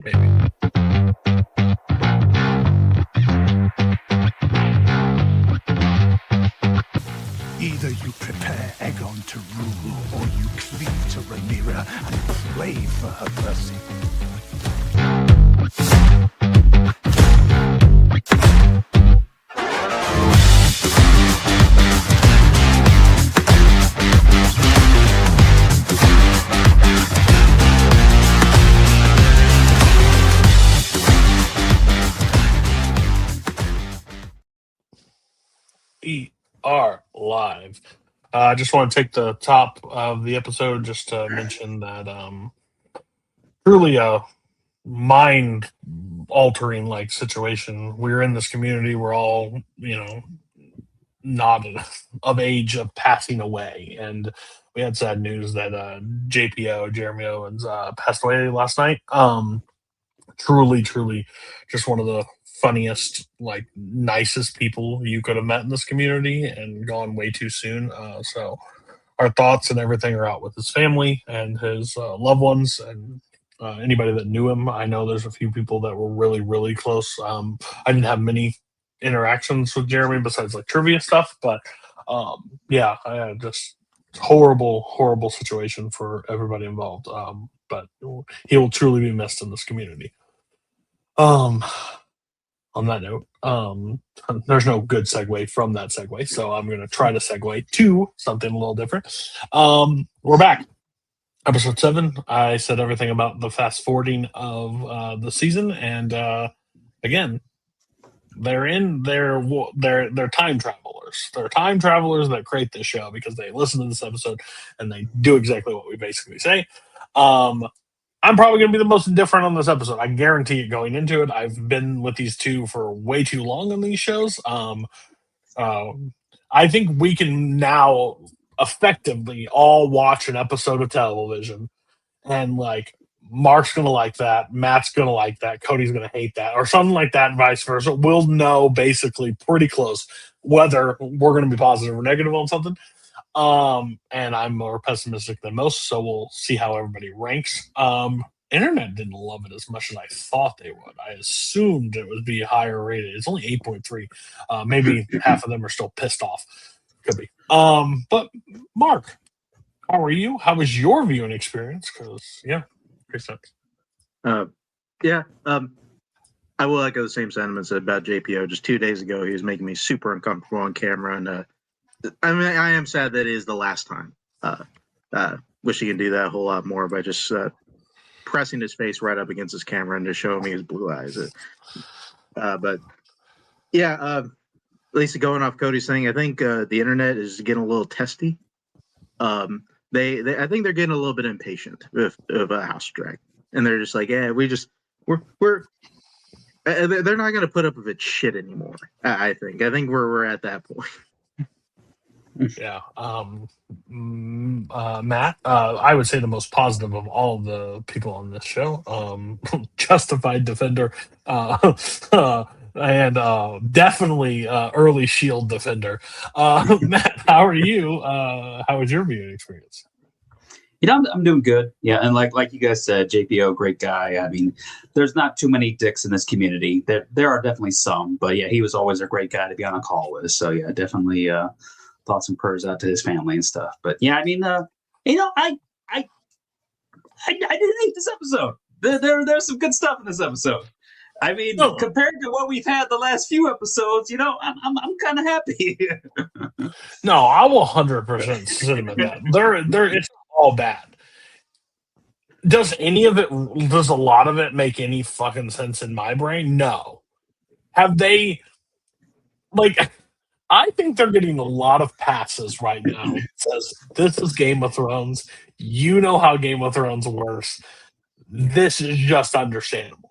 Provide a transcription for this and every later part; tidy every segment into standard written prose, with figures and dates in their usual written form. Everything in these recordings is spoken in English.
Maybe. Either you prepare Aegon to rule, or you cleave to Rhaenyra and pray for her mercy. We are live. I just want to take the top of the episode just to mention that truly a mind altering like situation. We're in this community. We're all, not of age of passing away. And we had sad news that JPO, Jeremy Owens, passed away last night. Truly, just one of the funniest, like nicest people you could have met in this community, and gone way too soon. So our thoughts and everything are out with his family and his loved ones, and anybody that knew him. I know there's a few people that were really close. I didn't have many interactions with Jeremy besides like trivia stuff, but yeah, I had just horrible situation for everybody involved. But he will truly be missed in this community. On that note, there's no good segue from that segue, so I'm going to try to segue to something a little different. We're back. Episode 7. I said everything about the fast forwarding of the season, and again, they're time travelers. They're time travelers that create this show because they listen to this episode and they do exactly what we basically say. I'm probably going to be the most indifferent on this episode. I guarantee it going into it. I've been with these two for way too long on these shows. I think we can now effectively all watch an episode of television and like Mark's going to like that, Matt's going to like that, Cody's going to hate that, or something like that, and vice versa. We'll know basically pretty close whether we're going to be positive or negative on something. And I'm more pessimistic than most, so we'll see how everybody ranks. Internet didn't love it as much as I thought they would. I assumed it would be higher rated. It's only 8.3. Maybe half of them are still pissed off. Could be. But Mark, how are you? How was your viewing experience? Because great stuff. Yeah. I will echo the same sentiments about JPO. Just 2 days ago, he was making me super uncomfortable on camera, and I mean, I am sad that it is the last time. Wish he could do that a whole lot more by just pressing his face right up against his camera and just showing me his blue eyes. But yeah, at least going off Cody's thing, I think the internet is getting a little testy. I think they're getting a little bit impatient of a House Drag, and they're just like, yeah, we're. They're not going to put up with it shit anymore. I think we're at that point. Yeah. Matt, I would say the most positive of all of the people on this show. Justified defender, and definitely early shield defender. Matt, how are you? How was your viewing experience? I'm doing good. Yeah, and like you guys said, JPO, great guy. I mean, there's not too many dicks in this community. There are definitely some, but yeah, he was always a great guy to be on a call with. So yeah, definitely thoughts and prayers out to his family and stuff. But yeah, I mean, I didn't hate this episode. There's some good stuff in this episode. I mean, compared to what we've had the last few episodes, I'm kind of happy. No, I will 100% sit him in that. It's all bad. Does a lot of it make any fucking sense in my brain? No. Have they, I think they're getting a lot of passes right now. It says, this is Game of Thrones. You know how Game of Thrones works. This is just understandable.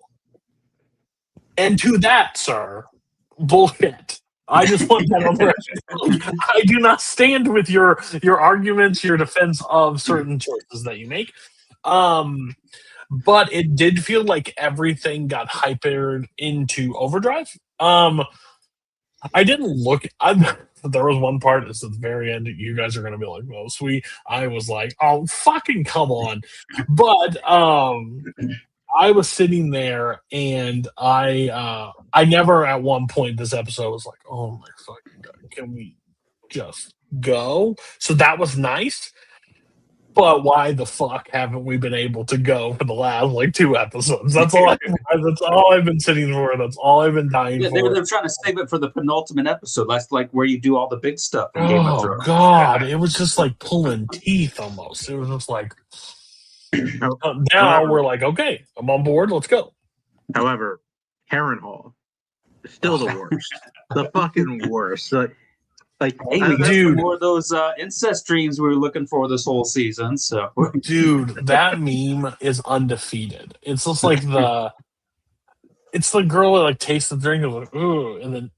And to that, sir, bullshit. I just want that on the record. I do not stand with your arguments, your defense of certain choices that you make. But it did feel like everything got hypered into overdrive. I didn't look. There was one part that's at the very end. You guys are going to be like, "Oh, sweet." I was like, "Oh, fucking come on!" But I was sitting there, and I never at one point this episode was like, oh my fucking god, can we just go? So that was nice. But why the fuck haven't we been able to go for the last like 2 episodes? That's all. That's all I've been sitting for. That's all I've been dying Yeah, for. they're trying to save it for the penultimate episode. That's like where you do all the big stuff in Game of Oh Thrones. god, it was just like pulling teeth almost. It was just like now However- we're like, okay, I'm on board. Let's go. However, Harrenhal is still the worst. The fucking worst. Like Hey, I- we got Dude. some more of those incest dreams we were looking for this whole season. So Dude, that meme is undefeated. It's just like it's the girl that like tastes the drink and like, ooh, and then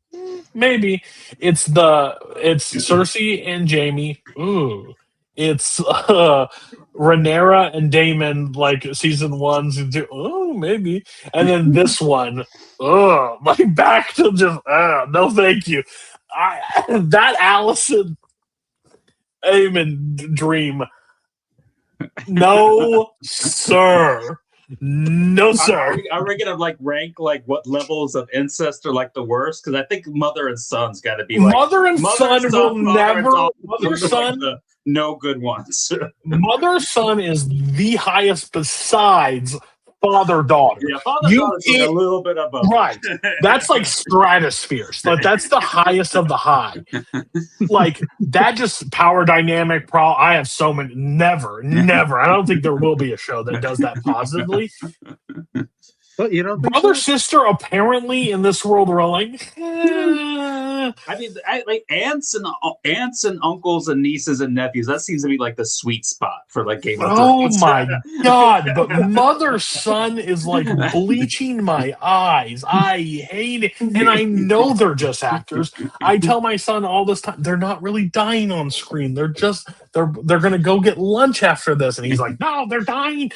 maybe it's Cersei and Jamie. Ooh, it's Rhaenyra and Daemon like season 1, season 2. Oh, maybe, and then this one. Oh, my back to just no, thank you. That Allison Aemon dream. No, sir. No, sir. are we gonna like rank like what levels of incest are like the worst? Because I think mother and son's got to be like Mother and son will never. Mother Son, the no good ones. mother son is the highest besides father daughter. Yeah, father You daughter's like a can't- little bit above. Right. That's like stratospheres. Like that's the highest of the high. Like that just power dynamic. I have so many. Never. I don't think there will be a show that does that positively. But you don't think Brother so? sister apparently in this world we're like. I mean, like aunts and uncles and nieces and nephews. That seems to be like the sweet spot for like Game of Oh Thrones. my god! But mother son is like bleaching my eyes. I hate it, and I know they're just actors. I tell my son all this time they're not really dying on screen. They're gonna go get lunch after this, and he's like, "No, they're dying."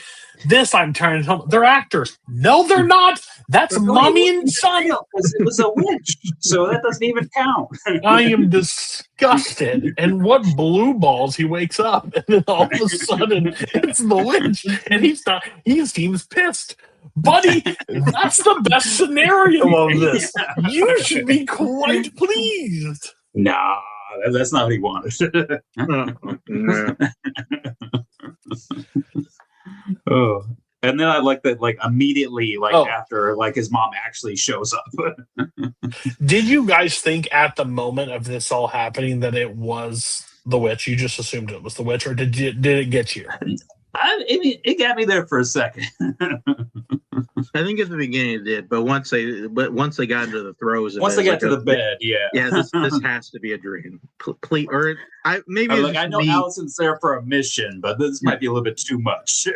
This I'm trying to tell them, they're actors. No, they're not. That's mommy and son. Because it was a witch, so that doesn't even count. I am disgusted. And what blue balls he wakes up, and then all of a sudden it's the witch, and he's not. He seems pissed, buddy. That's the best scenario of this. You should be quite pleased. Nah, that's not what he wanted. Yeah. Oh. And then I like that, like immediately, like Oh. after, like his mom actually shows up. Did you guys think at the moment of this all happening that it was the witch? You just assumed it was the witch, or did it get you? I mean, it got me there for a second. I think at the beginning it did, but once they got into the throes of Once it, they got like to the bed, yeah. yeah, this has to be a dream. Please, or maybe I'm it's like, just I know me. Allison's there for a mission, but this might be a little bit too much.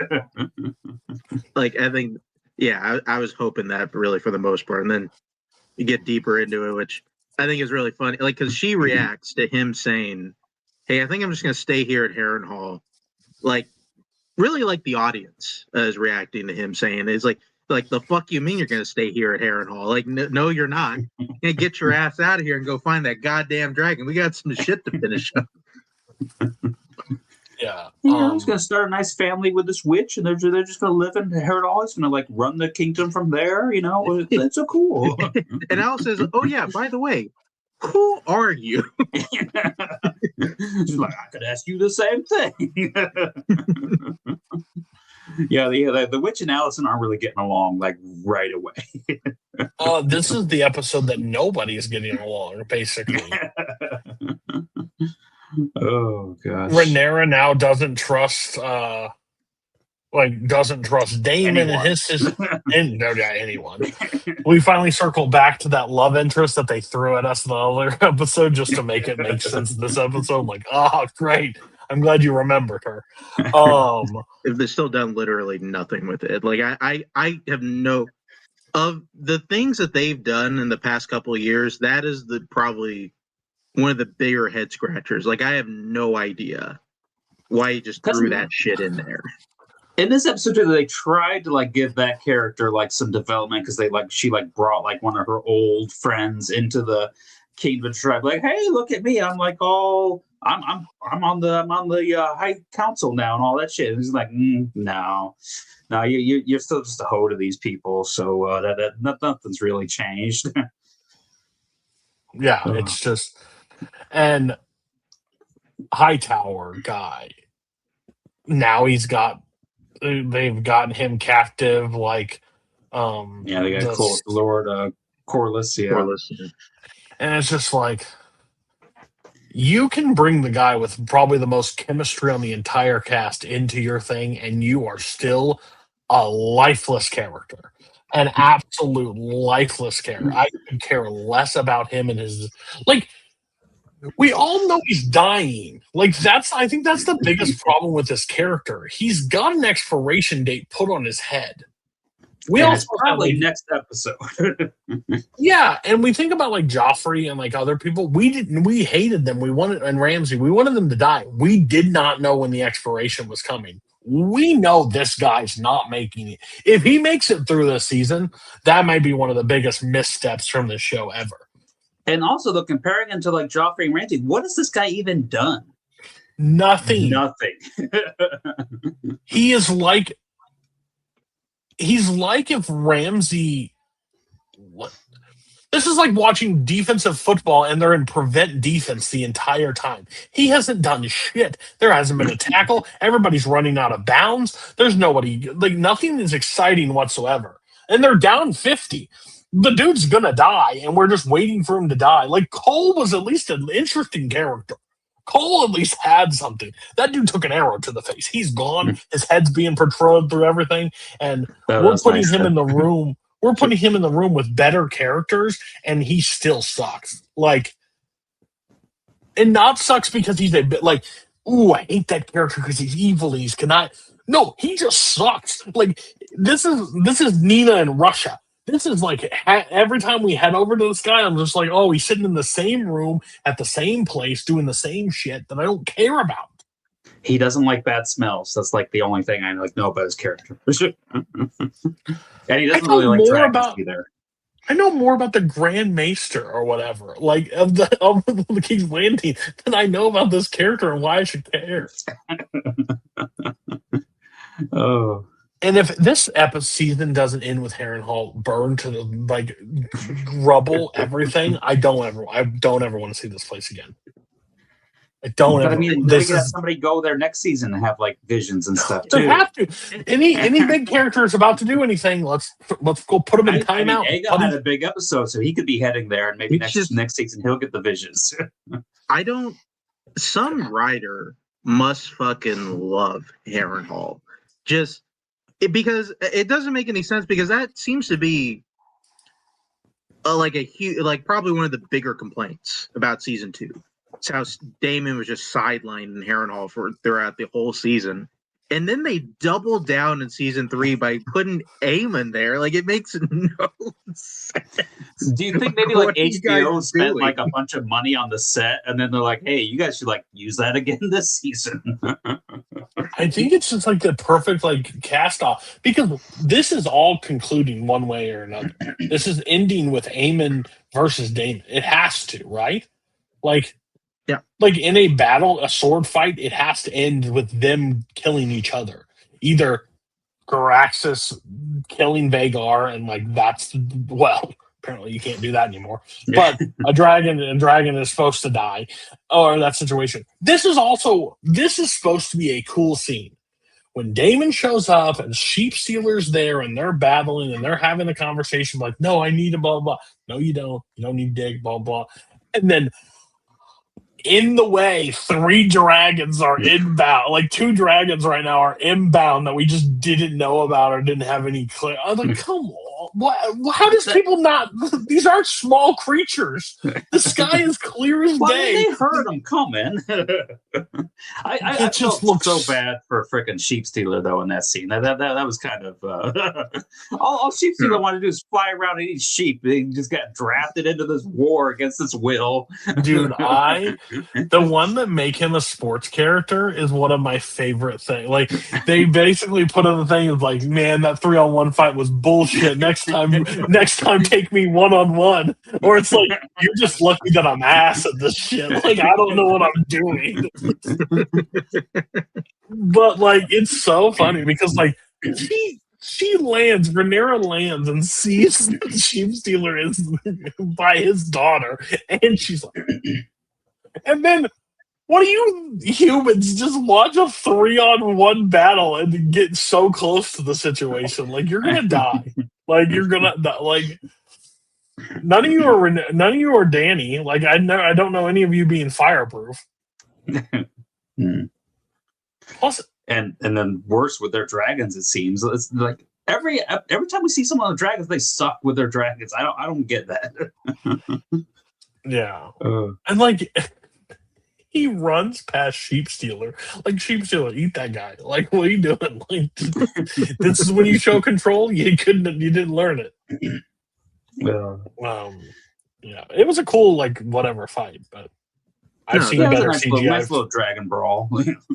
Like I think, yeah, I was hoping that really for the most part, and then you get deeper into it, which I think is really funny. Like because she reacts to him saying, "Hey, I think I'm just gonna stay here at Harrenhal," like really like the audience is reacting to him saying it's like the fuck you mean you're gonna stay here at Harrenhal? Like no you're not. You can't get your ass out of here and go find that goddamn dragon. We got some shit to finish up. Yeah. I'm just gonna start a nice family with this witch, and they're just gonna live in Harrenhal. He's gonna like run the kingdom from there. You know, it's so cool. And Al says, "Oh yeah, by the way, who are you?" She's like, I could ask you the same thing. Yeah, the witch and Allison aren't really getting along like right away. This is the episode that nobody is getting along, basically. Oh gosh. Rhaenyra now doesn't trust Damon Anyone. and his sister and anyone. We finally circled back to that love interest that they threw at us in the other episode just to make it make sense in this episode. I'm like, oh great. I'm glad you remembered her. If they've still done literally nothing with it. Like I have no of the things that they've done in the past couple of years, that is probably one of the bigger head scratchers. Like I have no idea why you just threw that shit in there. In this episode too, they tried to like give that character like some development because she brought like one of her old friends into the Kingdom Tribe. Like, hey, look at me, I'm like all I'm on the high council now and all that shit. And he's like, no, you're still just a hoe to these people. So nothing's really changed. Yeah, it's just and Hightower guy. Now they've gotten him captive. Like, they got Lord Corliss. Yeah, Corliss, yeah. and it's just like you can bring the guy with probably the most chemistry on the entire cast into your thing, and you are still a lifeless character. An absolute lifeless character. I could care less about him and his like. We all know he's dying. Like I think that's the biggest problem with this character. He's got an expiration date put on his head. It's probably next episode. Yeah, and we think about like Joffrey and like other people. We hated them. And Ramsay. We wanted them to die. We did not know when the expiration was coming. We know this guy's not making it. If he makes it through this season, that might be one of the biggest missteps from this show ever. And also, though, comparing him to like Joffrey and Ramsay, what has this guy even done? Nothing. He's like if Ramsay. This is like watching defensive football and they're in prevent defense the entire time. He hasn't done shit. There hasn't been a tackle. Everybody's running out of bounds. There's nobody. Like nothing is exciting whatsoever. And they're down 50. The dude's gonna die, and we're just waiting for him to die. Like Cole was at least an interesting character. Cole at least had something. That dude took an arrow to the face. He's gone. His head's being patrolled through everything, and we're putting him in the room. We're putting him in the room with better characters, and he still sucks. Like, and not sucks because he's a bit like, ooh, I hate that character because he's evil and he's cannot. No, he just sucks. Like this is Nina in Russia. This is like every time we head over to this guy, I'm just like, oh, he's sitting in the same room at the same place doing the same shit that I don't care about. He doesn't like bad smells. That's like the only thing I know about his character. And he doesn't really like dragons either. I know more about the Grand Maester or whatever, like of the King's Landing, than I know about this character and why I should care. Oh. And if this season doesn't end with Harrenhal burned to the like rubble, everything, I don't ever want to see this place again. I don't. But I mean, they could have somebody go there next season and have like visions and stuff too. They have to. Any big character is about to do anything. Let's go put him in timeout. Aegon had a big episode, so he could be heading there, and maybe next season he'll get the visions. Some writer must fucking love Harrenhal. Because it doesn't make any sense, because that seems to be probably one of the bigger complaints about season 2. It's how Daemon was just sidelined in Harrenhal throughout the whole season. And then they doubled down in season 3 by putting Aemon there. Like, it makes no sense. Do you think maybe like HBO spent like a bunch of money on the set, and then they're like, hey, you guys should like use that again this season? I think it's just like the perfect like cast off, because this is all concluding one way or another. This is ending with Aemon versus Daemon. It has to, right? Like, yeah, like in a battle, a sword fight, it has to end with them killing each other. Either Caraxes killing Vagar, and like apparently you can't do that anymore. But a dragon is supposed to die, or that situation. This is supposed to be a cool scene. When Daemon shows up and Sheep Stealer's there and they're battling and they're having a conversation like, no, I need a blah, blah. No, you don't. You don't need dig, blah, blah. And then in the way, 3 dragons are inbound. Like 2 dragons right now are inbound that we just didn't know about or didn't have any clear. I was like, come on. What? How does people not? These aren't small creatures. The sky is clear as day. They heard them coming. I just looked so bad for freaking Sheep Stealer though in that scene. That was kind of all Sheep Stealer wanted to do is fly around and eat sheep. He just got drafted into this war against his will. Dude, the one that make him a sports character is one of my favorite things. Like they basically put on the thing of like, man, that 3-on-1 fight was bullshit. And next time take me one-on-one. Or it's like, you're just lucky that I'm ass at this shit. Like, I don't know what I'm doing. But like, it's so funny because like Rhaenyra lands and sees the sheep stealer is by his daughter, and she's like, and then what do you humans just watch a 3-on-1 battle and get so close to the situation? Like, you're gonna die. Like, you're gonna like. None of you are Danny. Like, I don't know any of you being fireproof. Plus, and then worse with their dragons, it seems. It's like every time we see someone on the dragons, they suck with their dragons. I don't get that. Yeah, and like he runs past Sheep Stealer. Like, Sheep Stealer, eat that guy. Like, what are you doing? Like, this is when you show control. You didn't learn it. Yeah, it was a cool like whatever fight, but I've seen better CGI. Nice little dragon brawl.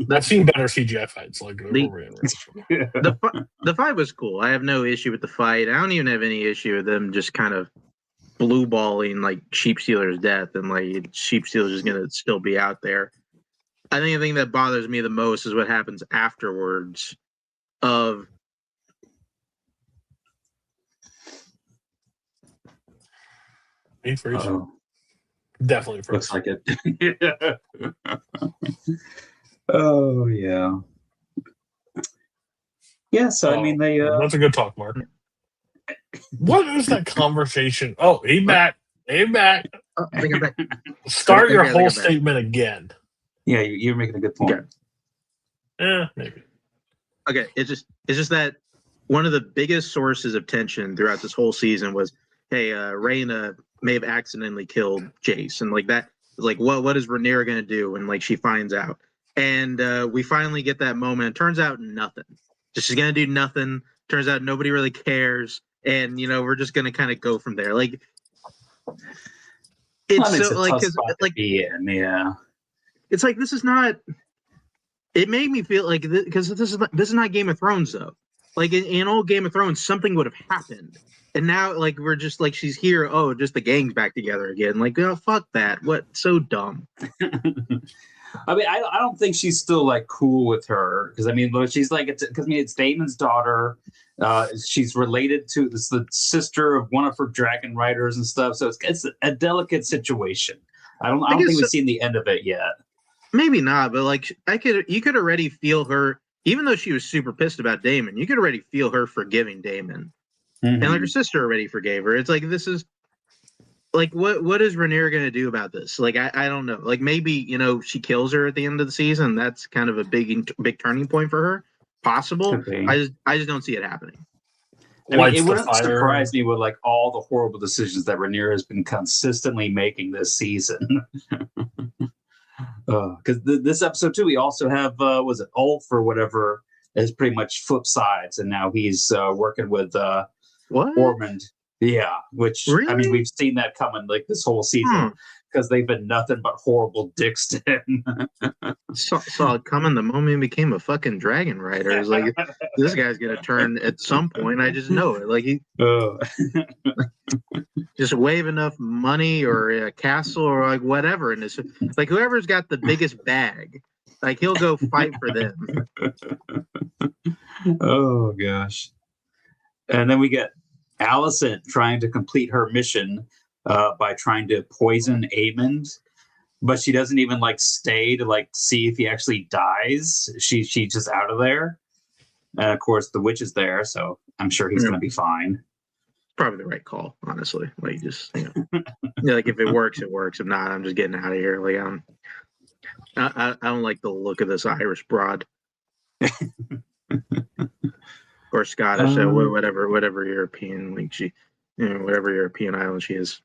I've seen better CGI fights. Like the fight was cool. I have no issue with the fight. I don't even have any issue with them just kind of blue balling like Sheep Stealer's death, and like Sheep Stealer's just gonna still be out there. I think the thing that bothers me the most is what happens afterwards. Of me first. Definitely first. Looks like it. Oh yeah. Yeah, so I mean that's a good talk, Mark. What is that conversation? Oh, he back. Hey, back. Oh, I think I'm back. Start your whole statement again. Yeah, you're making a good point. Okay. Yeah, maybe. Okay, it's just that one of the biggest sources of tension throughout this whole season was, hey, Rhaena may have accidentally killed Jace, and like that, like what is Rhaenyra gonna do? And like she finds out, and we finally get that moment. Turns out nothing. Just she's gonna do nothing. Turns out nobody really cares, and we're just gonna kind of go from there. Like it's so like yeah. It's like this is not. It made me feel like because this is not Game of Thrones though. Like in old Game of Thrones, something would have happened. And now, like, we're just like, she's here. Oh, just the gang's back together again. Like, oh, fuck that. What? So dumb. I mean, I don't think she's still like cool with her because I mean, she's like, it's Daemon's daughter. She's related to the sister of one of her dragon riders and stuff. So it's a delicate situation. I don't think we've seen the end of it yet. Maybe not, but like, you could already feel her, even though she was super pissed about Daemon. You could already feel her forgiving Daemon. Mm-hmm. And like her sister already forgave her. It's like this is like what is Rhaenyra gonna do about this? Like I don't know. Like maybe she kills her at the end of the season. That's kind of a big turning point for her. Possible. I just don't see it happening. I mean, it wouldn't surprise me with like all the horrible decisions that Rhaenyra has been consistently making this season. Because this episode too, we also have was it Ulf or whatever is pretty much flip sides, and now he's working with Ormond. Yeah, which really? I mean, we've seen that coming like this whole season because they've been nothing but horrible dicks to him. saw it coming the moment he became a fucking dragon rider. It's like this guy's gonna turn at some point. I just know it. Like he just wave enough money or a castle or like whatever, and it's like whoever's got the biggest bag, like he'll go fight for them. Oh gosh. And then we get Alicent trying to complete her mission by trying to poison Aemond, but she doesn't even like stay to like see if he actually dies. She's just out of there, and of course the witch is there, so I'm sure he's gonna be fine. Probably the right call, honestly. Like just like if it works, it works. If not, I'm just getting out of here. Like I don't like the look of this Irish broad. Or Scottish, whatever European, like she, whatever European island she is.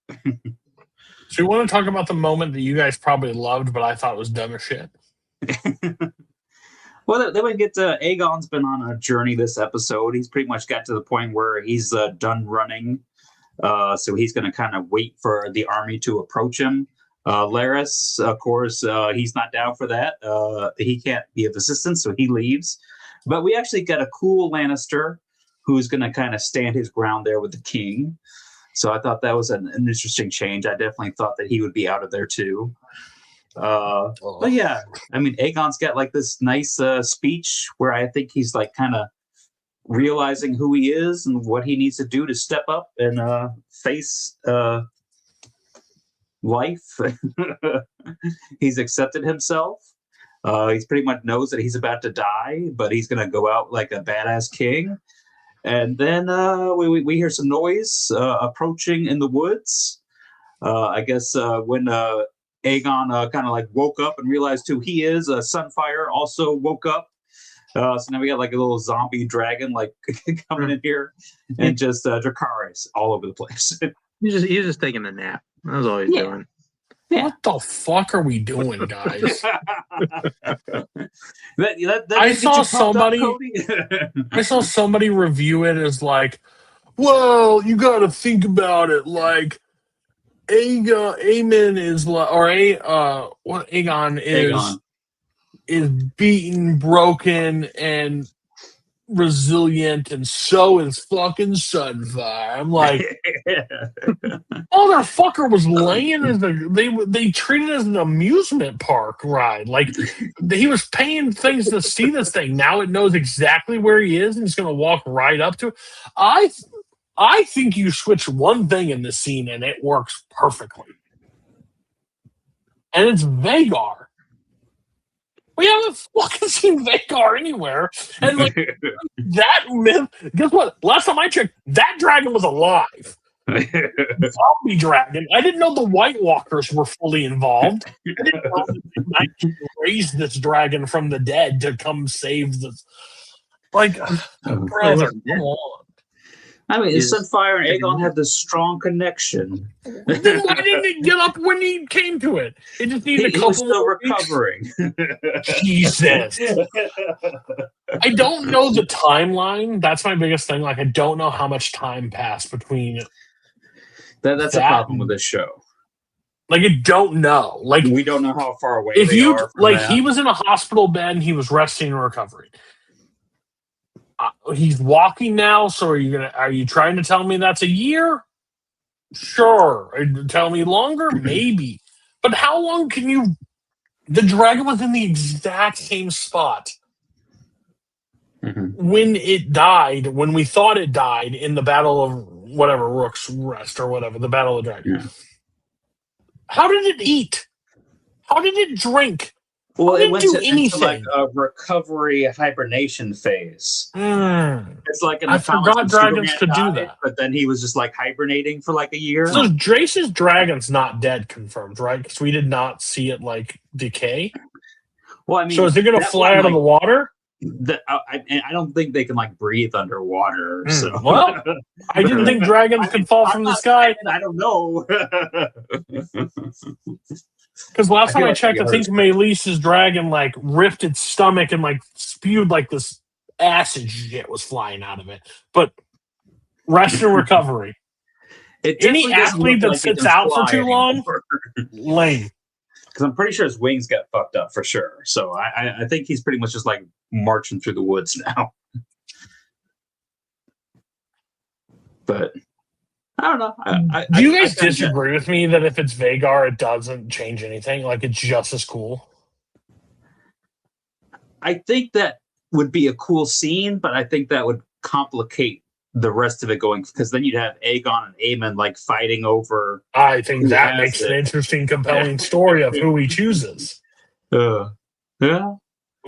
So you want to talk about the moment that you guys probably loved, but I thought was dumb as shit? Well, then we get to Aegon's been on a journey this episode. He's pretty much got to the point where he's done running. So he's going to kind of wait for the army to approach him. Larys, of course, he's not down for that. He can't be of assistance, so he leaves. But we actually got a cool Lannister who's going to kind of stand his ground there with the king. So I thought that was an interesting change. I definitely thought that he would be out of there too. But yeah, I mean, Aegon's got like this nice speech where I think he's like kind of realizing who he is and what he needs to do to step up and face life. He's accepted himself. He's pretty much knows that he's about to die, but he's going to go out like a badass king. And then we hear some noise approaching in the woods. I guess when Aegon kind of like woke up and realized who he is, Sunfire also woke up. So now we got like a little zombie dragon like coming in here, and just Dracarys all over the place. He's just taking a nap. That's all he's doing. Yeah. What the fuck are we doing, guys? I saw somebody. I saw somebody review it as like, well, you got to think about it like Aegon is like, or what Aegon is beaten, broken, and resilient, and so is fucking Sunfire. I'm like, motherfucker was laying as they treated it as an amusement park ride. Like he was paying things to see this thing. Now it knows exactly where he is, and it's going to walk right up to it. I think you switch one thing in this scene, and it works perfectly. And it's Vhagar. We haven't fucking seen Vhagar anywhere. And like that myth, guess what? Last time I checked, that dragon was alive. Zombie dragon. I didn't know the White Walkers were fully involved. I didn't know that they raised this dragon from the dead to come save this. Like, brother, come on. I mean, Sunfire and Aegon had this strong connection. Why didn't it get up when he came to it? It just needed a couple. He was still recovering. Jesus. I don't know the timeline. That's my biggest thing. Like, I don't know how much time passed between. That's a problem with this show. Like, I don't know. Like, we don't know how far away. If they you are from like, that. he was in a hospital bed and he was resting and recovering. He's walking now, so are you trying to tell me that's a year? Sure. Tell me longer? Maybe. But how long can you... The dragon was in the exact same spot when it died, when we thought it died in the Battle of whatever, Rook's Rest or whatever, the Battle of the Dragon. Yeah. How did it eat? How did it drink? Well, it didn't went do into like anything. a recovery hibernation phase. It's like I forgot dragons could do that. But then he was just like hibernating for like a year. So Drace's dragon's not dead, confirmed, right? Because we did not see it like decay. Well, I mean, so is it going to fly out of the water? I don't think they can like breathe underwater. So well, I didn't think dragons could fall from the sky. I don't know. Because last time I checked, I think Meleese's dragon like ripped its stomach and like spewed like this acid shit was flying out of it. But rest and recovery. Any athlete that sits out for too long, lame. Because I'm pretty sure his wings got fucked up for sure. So I think he's pretty much just like marching through the woods now. But I don't know. Do you guys disagree with me that if it's Vhagar, it doesn't change anything? Like, it's just as cool? I think that would be a cool scene, but I think that would complicate the rest of it going, because then you'd have Aegon and Aemon like fighting over. I think that makes an interesting, compelling story of who he chooses. Yeah.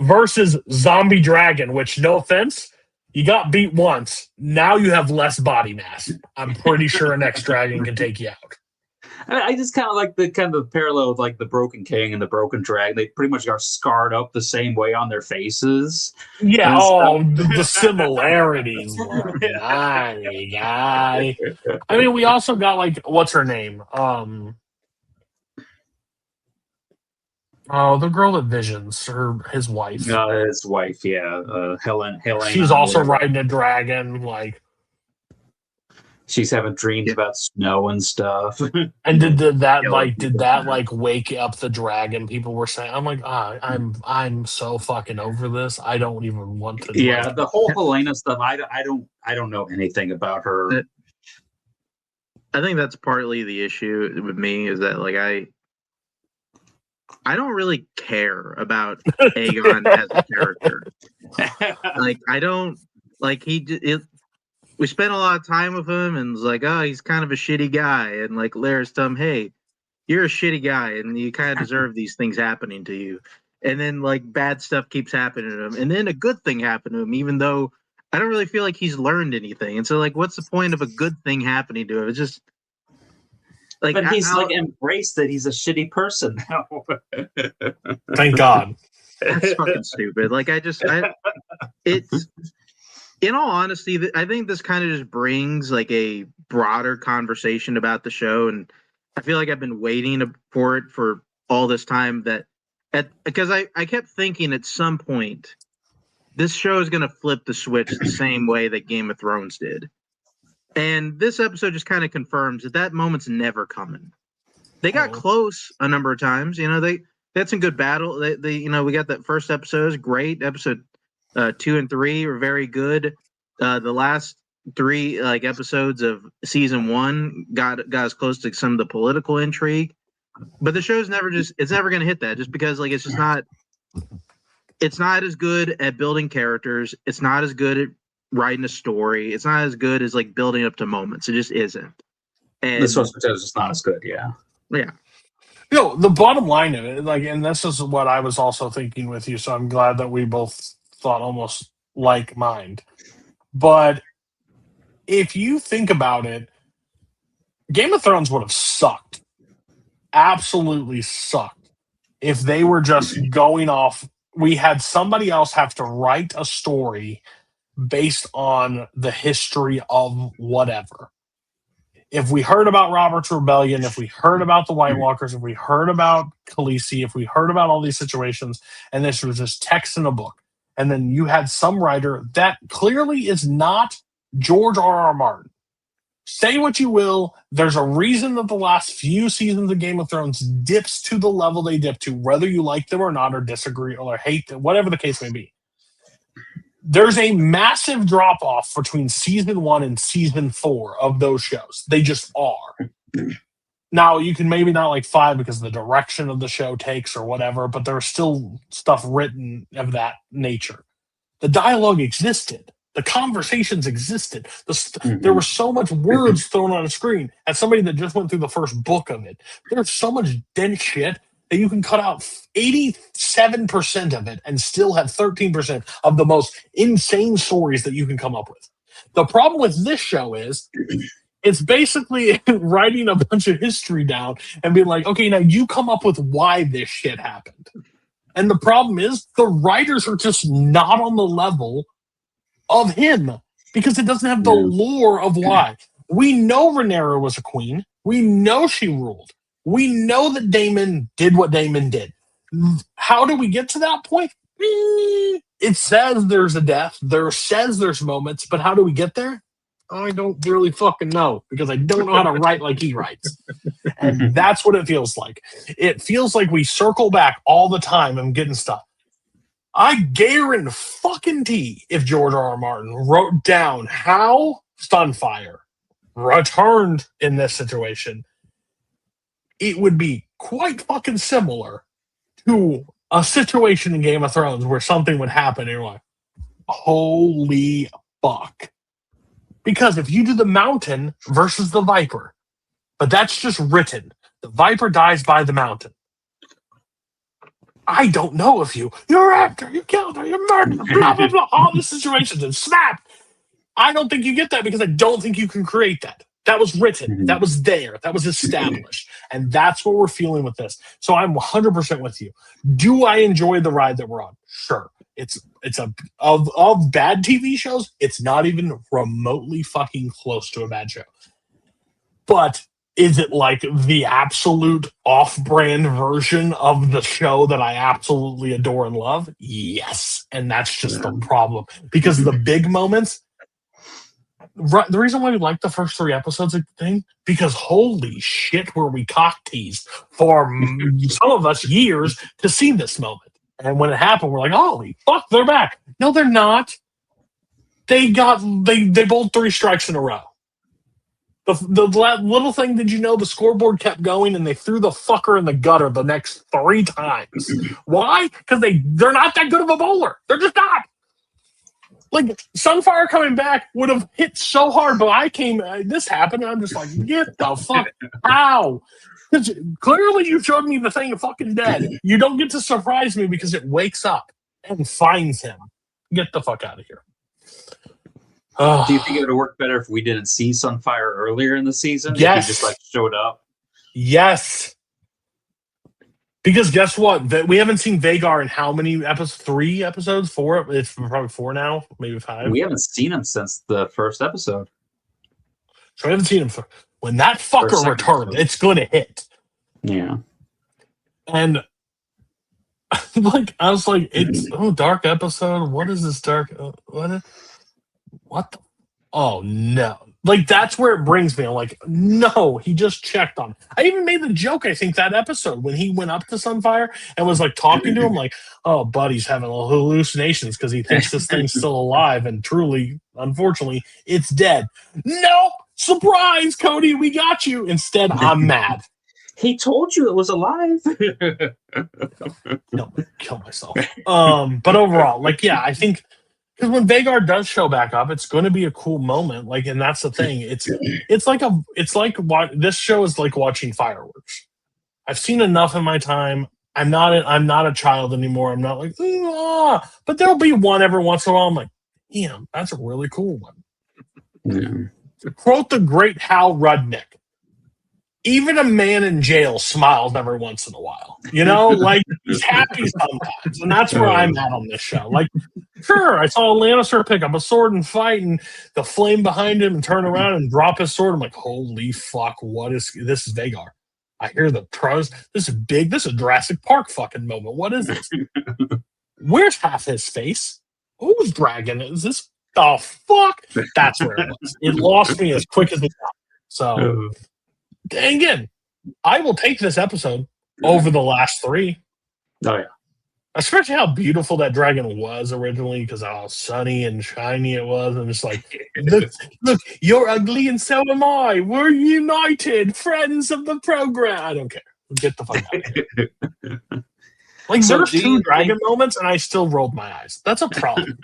Versus Zombie Dragon, which, no offense, you got beat once. Now you have less body mass. I'm pretty sure an ex-dragon can take you out. I just kind of like the parallel with like the Broken King and the Broken Dragon. They pretty much are scarred up the same way on their faces. Yeah, the similarities. I mean, we also got like, what's her name? The girl that visions, his wife. His wife, yeah. Helen. She's also riding a dragon, like. She's having dreams about snow and stuff. And did that Yeah, wake up the dragon? People were saying, I'm like, I'm so fucking over this. I don't even want to. Yeah, the whole Helena stuff. I don't know anything about her. I think that's partly the issue with me is that like I don't really care about Aegon as a character. Like I don't like we spent a lot of time with him and it's like, oh, he's kind of a shitty guy, and like Larry's telling him, hey, you're a shitty guy and you kind of deserve these things happening to you. And then like bad stuff keeps happening to him, and then a good thing happened to him, even though I don't really feel like he's learned anything. And so like, what's the point of a good thing happening to him? It's just like, but he's like embraced that he's a shitty person now. Thank God. That's fucking stupid. Like it's in all honesty, I think this kind of just brings like a broader conversation about the show, and I feel like I've been waiting for it for all this time. Because I kept thinking at some point this show is going to flip the switch the same way that Game of Thrones did. And this episode just kind of confirms that moment's never coming. They got close a number of times. You know, they had some good battle. They you know, we got that first episode was great. Episode 2 and 3 were very good. The last 3 like episodes of season 1 got us close to some of the political intrigue. But the show's it's never going to hit that, just because like it's not as good at building characters. It's not as good at writing a story. It's not as good as like building up to moments. It just isn't. And this was just not as good. Yeah. The bottom line of it, like, and this is what I was also thinking with you. So I'm glad that we both thought almost like mind. But if you think about it, Game of Thrones would have sucked. Absolutely sucked if they were just going off. We had somebody else have to write a story based on the history of whatever. If we heard about Robert's Rebellion, if we heard about the White Walkers, if we heard about Khaleesi, if we heard about all these situations, and this was just text in a book, and then you had some writer that clearly is not George R.R. Martin. Say what you will, there's a reason that the last few seasons of Game of Thrones dips to the level they dip to, whether you like them or not, or disagree, or hate them, whatever the case may be. There's a massive drop-off between season 1 and season 4 of those shows. They just are. Now, you can maybe not like 5 because of the direction of the show takes or whatever, but there's still stuff written of that nature. The dialogue existed. The conversations existed. There was so much words thrown on a screen. As somebody that just went through the first book of it, there's so much dense shit that you can cut out 87% of it and still have 13% of the most insane stories that you can come up with. The problem with this show is it's basically writing a bunch of history down and being like, okay, now you come up with why this shit happened. And the problem is the writers are just not on the level of him because it doesn't have the lore of why. We know Rhaenyra was a queen. We know she ruled. We know that Daemon did what Daemon did. How do we get to that point? It says there's a death. There says there's moments, but how do we get there? I don't really fucking know because I don't know how to write like he writes. And that's what it feels like. It feels like we circle back all the time and getting stuff. I guarantee if George R.R. Martin wrote down how Sunfire returned in this situation, it would be quite fucking similar to a situation in Game of Thrones where something would happen and you're like, holy fuck. Because if you do the Mountain versus the Viper, but that's just written, the Viper dies by the Mountain. I don't know if you're after, you killed her, you murdered her, blah, blah, blah, all the situations and snap. I don't think you get that because I don't think you can create that. That was written. That was there. That was established. And that's what we're feeling with this. So I'm 100% with you. Do I enjoy the ride that we're on? Sure. It's of bad TV shows, it's not even remotely fucking close to a bad show. But is it like the absolute off-brand version of the show that I absolutely adore and love? Yes. And that's just the problem. Because the big moments, the reason why we like the first 3 episodes of the thing, because holy shit, were we cock teased for some of us years to see this moment. And when it happened, we're like, holy fuck, they're back. No, they're not. They bowled 3 strikes in a row. The little thing, did you know the scoreboard kept going and they threw the fucker in the gutter the next 3 times? Why? Because they're not that good of a bowler. They're just not. Like, Sunfire coming back would have hit so hard, but this happened, and I'm just like, get the fuck out. Clearly you showed me the thing fucking dead. You don't get to surprise me because it wakes up and finds him. Get the fuck out of here. Do you think it would have worked better if we didn't see Sunfire earlier in the season? Yes. If he just like showed up? Yes. Because guess what? We haven't seen Vagar in how many episodes? 3 episodes? 4? It's probably 4 now, maybe 5. We haven't seen him since the first episode. So we haven't seen him. When that fucker returns, it's going to hit. Yeah. And like, I was like, it's dark episode. What is this dark? What the? Oh no! Like, that's where it brings me. I'm like, no, he just checked on. I even made the joke, I think, that episode when he went up to Sunfire and was like talking to him, like, oh, buddy's having hallucinations because he thinks this thing's still alive, and truly, unfortunately, it's dead. No, surprise, Cody, we got you. Instead, I'm mad. He told you it was alive. No, kill myself. But overall, like, yeah, I think. Because when Vagar does show back up, it's going to be a cool moment. Like, and that's the thing. This show is like watching fireworks. I've seen enough in my time. I'm not a child anymore. I'm not like, but there'll be one every once in a while. I'm like, damn, that's a really cool one. Yeah. To quote the great Hal Rudnick, even a man in jail smiles every once in a while. You know, like, he's happy sometimes. And that's where I'm at on this show. Like, sure, I saw a Lannister pick up a sword and fight and the flame behind him and turn around and drop his sword. I'm like, holy fuck, this is Vagar. I hear the pros. This is big. This is a Jurassic Park fucking moment. What is this? Where's half his face? Whose dragon is this? Oh, fuck. That's where it was. It lost me as quick as it got. So, and again, I will take this episode over the last 3. Oh, yeah. Especially how beautiful that dragon was originally, because how sunny and shiny it was. And it's like, look, you're ugly and so am I. We're united, friends of the program. I don't care. Get the fuck out of here. Like, So there's 2 dragon moments, and I still rolled my eyes. That's a problem.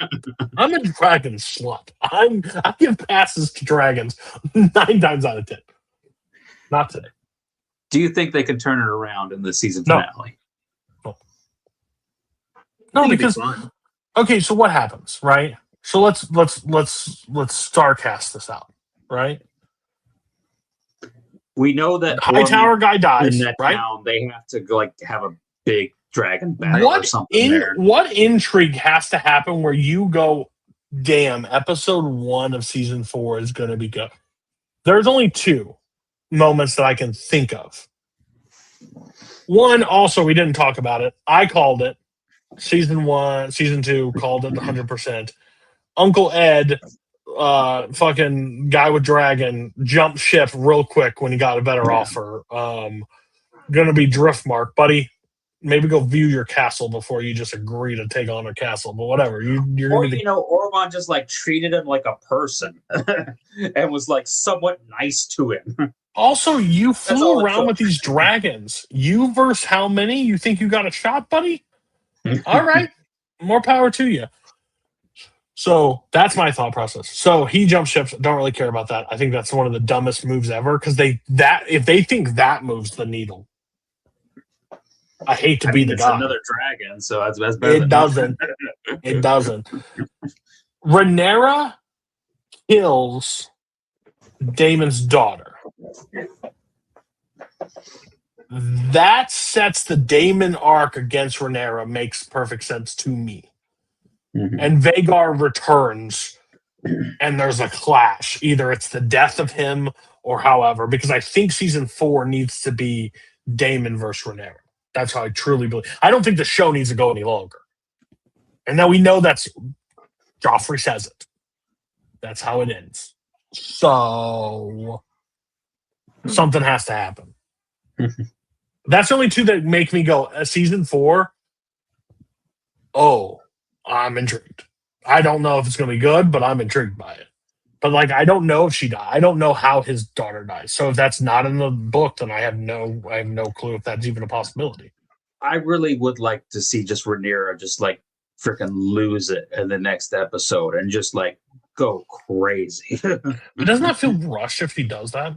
I'm a dragon slut. I give passes to dragons 9 times out of 10. Not today. Do you think they can turn it around in the season finale? No, because okay. So what happens, right? So let's starcast this out, right? We know that Hightower guy dies, in that right? town. They have to like have a big dragon battle or something. What intrigue has to happen where you go, damn, episode 1 of season 4 is going to be good? There's only 2 moments that I can think of. One, also, we didn't talk about it. I called it. Season 2, called it 100%. Uncle Ed, fucking guy with dragon, jumped ship real quick when he got a better offer. Gonna be Driftmark, buddy. Maybe go view your castle before you just agree to take on a castle. But whatever, Ormond just like treated him like a person and was like somewhat nice to him. Also, you flew around with these dragons. You versus how many? You think you got a shot, buddy? All right, more power to you. So that's my thought process. So he jump ships. Don't really care about that. I think that's one of the dumbest moves ever because if they think that moves the needle. I hate to be the guy. Another dragon, so that's better. It doesn't. It doesn't. Rhaenyra kills Daemon's daughter. That sets the Daemon arc against Rhaenyra. Makes perfect sense to me. Mm-hmm. And Vagar returns, and there's a clash. Either it's the death of him or however, because I think season 4 needs to be Daemon versus Rhaenyra. That's how I truly believe. I don't think the show needs to go any longer. And now we know that's Joffrey says it. That's how it ends. So something has to happen. That's the only two that make me go, season 4, oh, I'm intrigued. I don't know if it's going to be good, but I'm intrigued by it. But, like, I don't know if she died. I don't know how his daughter dies. So if that's not in the book, then I have no clue if that's even a possibility. I really would like to see just Rhaenyra just like freaking lose it in the next episode and just like go crazy. Doesn't that feel rushed if he does that?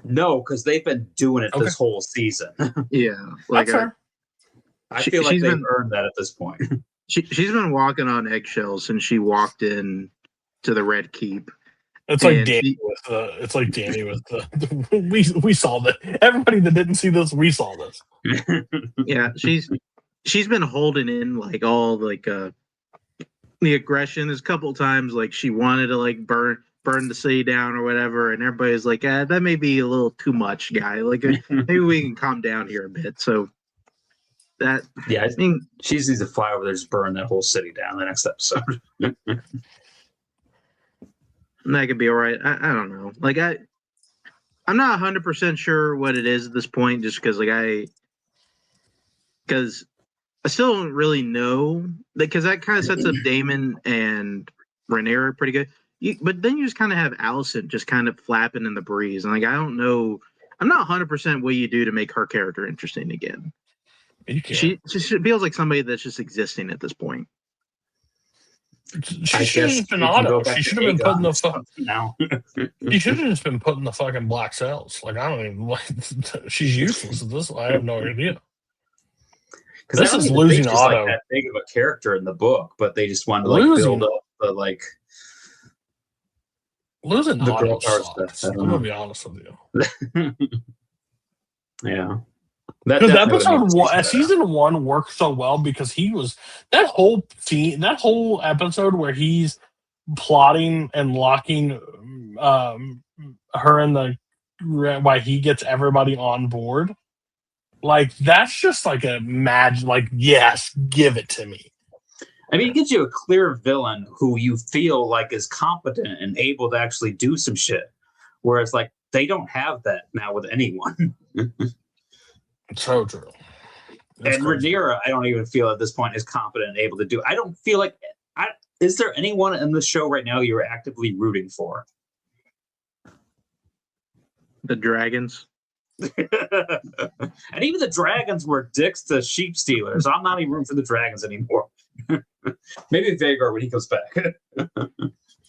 No, because they've been doing it this whole season. Yeah, like I feel like they've earned that at this point. She's been walking on eggshells since she walked in to the Red Keep. It's like Dany with the. It's like Dany with the. We saw that. Everybody that didn't see this, we saw this. Yeah, she's been holding in like all like the aggression. There's a couple of times like she wanted to like burn the city down or whatever, and everybody's like, that may be a little too much, guy. Like maybe we can calm down here a bit. So that I think she needs to fly over there, just burn that whole city down the next episode. That could be all right. I don't know. Like I'm not 100% sure what it is at this point, just because I still don't really know, because that kind of sets up Daemon and Rhaenyra pretty good. But then you just kind of have Alicent just kind of flapping in the breeze, and like I don't know. I'm not 100% what you do to make her character interesting again. She feels like somebody that's just existing at this point. She should have just been Otto. She should have been put in the now. She should have just been put in the fucking black cells. Like I don't even like. She's useless at this. I have no idea. Because this is losing Otto. Like that big of a character in the book, but they just wanted to like build up the like. Losing the Otto sucks. I'm gonna be honest with you. Yeah. Because season 1 worked so well because he was that whole episode where he's plotting and locking her in the why he gets everybody on board. Like that's just like a magic. Like yes, give it to me. I mean, it gives you a clear villain who you feel like is competent and able to actually do some shit. Whereas like they don't have that now with anyone. So true. That's and Rhaenyra, I don't even feel at this point is competent and able to do. I don't feel like. Is there anyone in the show right now you're actively rooting for? The dragons. And even the dragons were dicks to sheep stealers. I'm not even rooting for the dragons anymore. Maybe Vhagar when he comes back.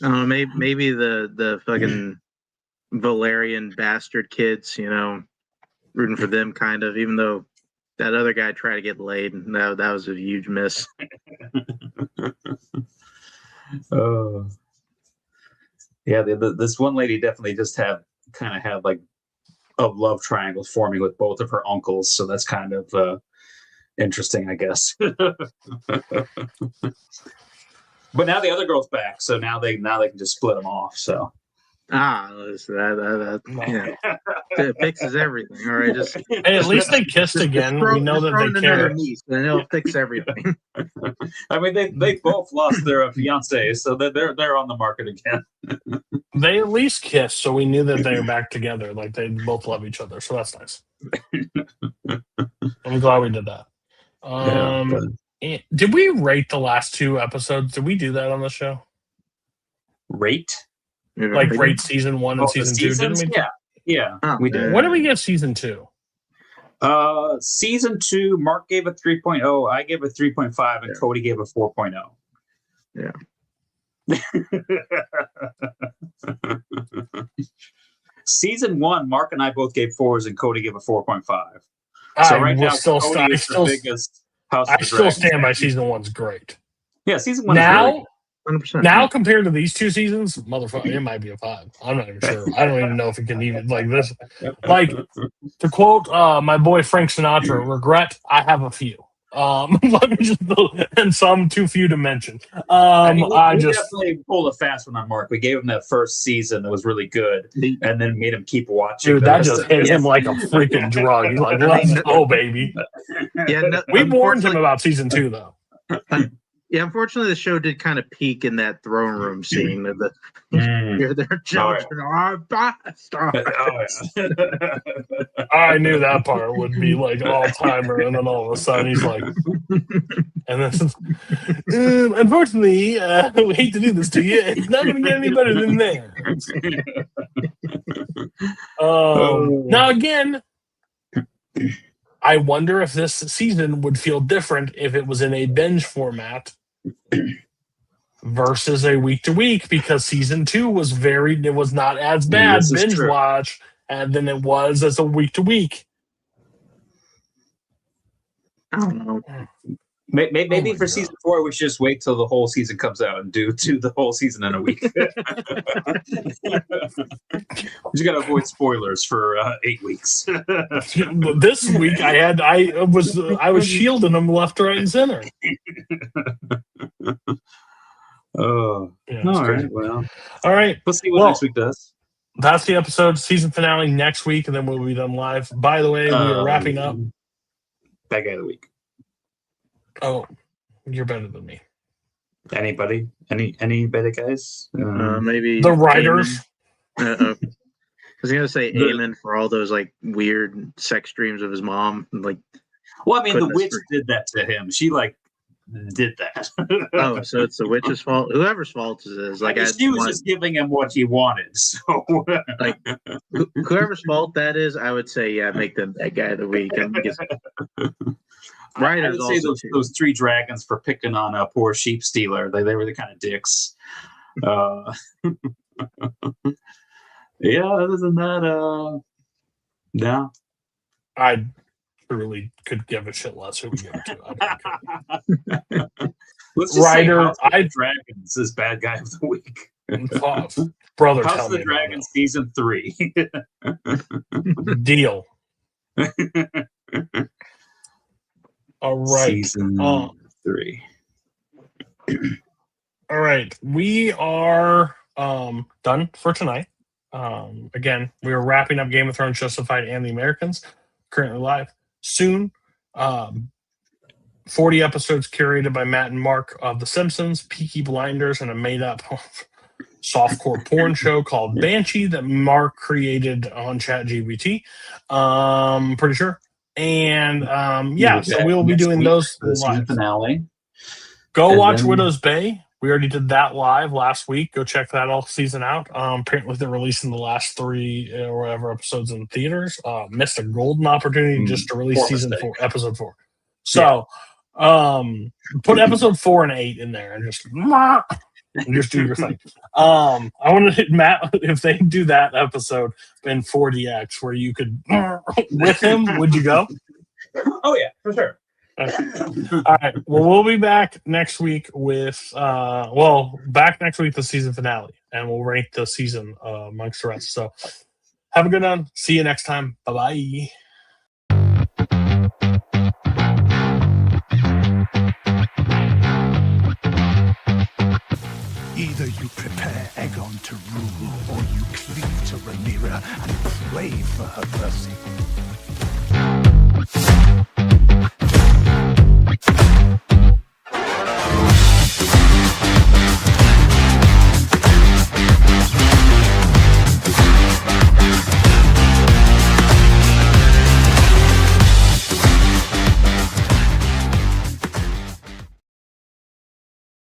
Maybe the fucking Valerian bastard kids, rooting for them kind of, even though that other guy tried to get laid, and that was a huge miss. Oh, yeah. This one lady definitely just had like a love triangle forming with both of her uncles, so that's kind of interesting, I guess. But now the other girl's back, so now they can just split them off. So. That it fixes everything. All right, just hey, at least they kissed again. We know that they care. And it'll fix everything. I mean, they both lost their fiancés, so they're on the market again. They at least kissed, so we knew that they were back together. Like they both love each other, so that's nice. I'm glad we did that. Did we rate the last 2 episodes? Did we do that on the show? Rate? Like rate season 1 and season 2, didn't we? Yeah, we did. What did we give season 2? Season 2, Mark gave a 3.0, I gave a 3.5, and Cody gave a 4.0. Yeah. Season 1, Mark and I both gave 4s, and Cody gave a 4.5. So right now, Cody is the biggest House of the Dragon. Stand by season 1's great. Yeah, season 1 now. Is great. 100%. Now compared to these 2 seasons, motherfucker, it might be a 5. I'm not even sure. I don't even know if it can even like this. Like to quote my boy Frank Sinatra, regret I have a few. Let me just and some too few to mention. We definitely pulled a fast one on Mark. We gave him that first season that was really good, and then made him keep watching. Dude, that just hit him like a freaking drug. He's like, "Let's go, baby." Yeah, we warned him about season 2 though. Yeah, unfortunately, the show did kind of peak in that throne room scene of the Mm. their children are bastards. Oh yeah. I knew that part would be like all timer, and then all of a sudden he's like, and then unfortunately, we hate to do this to you. It's not going to get any better than that. Now again, I wonder if this season would feel different if it was in a binge format versus a week to week, because season 2 was it was not as bad This is binge true. watch than it was as a week to week. I don't know. Maybe my for God. season 4, we should just wait till the whole season comes out and do the whole season in a week. You just gotta avoid spoilers for 8 weeks. This week I was shielding them left, right, and center. Oh, Yeah, it's all crazy. right. Well, All right. let's see what next week does. That's the episode, season finale next week, and then we'll be done live. By the way, we are wrapping up. Bad guy of the week. Oh, you're better than me. Anybody? Any better guys? Maybe The writers. I was gonna say Aemon for all those like weird sex dreams of his mom. Like, well, I mean, the goodness witch gracious. did that to him. She did that. Oh, so it's the witch's fault. Whoever's fault it is. Like, she was just giving him what he wanted. So, like whoever's fault that is, I would say, yeah, make them that guy of the week. And because I would say those 3 dragons for picking on a poor sheep stealer. They were the kind of dicks. Yeah. Other than that, no. I really could give a shit less who we give it to. Let's just say House of I the Dragons is bad guy of the week. Brother, House tell of me the about Dragons season 3. it. Deal. All right. Season 3. All right. We are done for tonight. Again, we are wrapping up Game of Thrones Justified and The Americans, currently live. Soon, 40 episodes curated by Matt and Mark of The Simpsons, Peaky Blinders, and a made-up softcore porn show called Banshee that Mark created on ChatGPT. Pretty sure. And so we'll be doing those live. Finale. Go And watch then- Widow's Bay. We already did that live last week. Go check that all season out. Apparently they're releasing the last 3 or whatever episodes in theaters. Missed a golden opportunity just to release episode 4. So put episode 4 and 8 in there and just do your thing. I want to hit Matt if they do that episode in 4DX where you could with him, would you go? Oh yeah, for sure. Okay. All right. Well, we'll be back next week with the season finale, and we'll rank the season amongst the rest. So have a good one. See you next time. Bye-bye. Either you prepare Aegon to rule, or you cleave to Rhaenyra and pray for her mercy.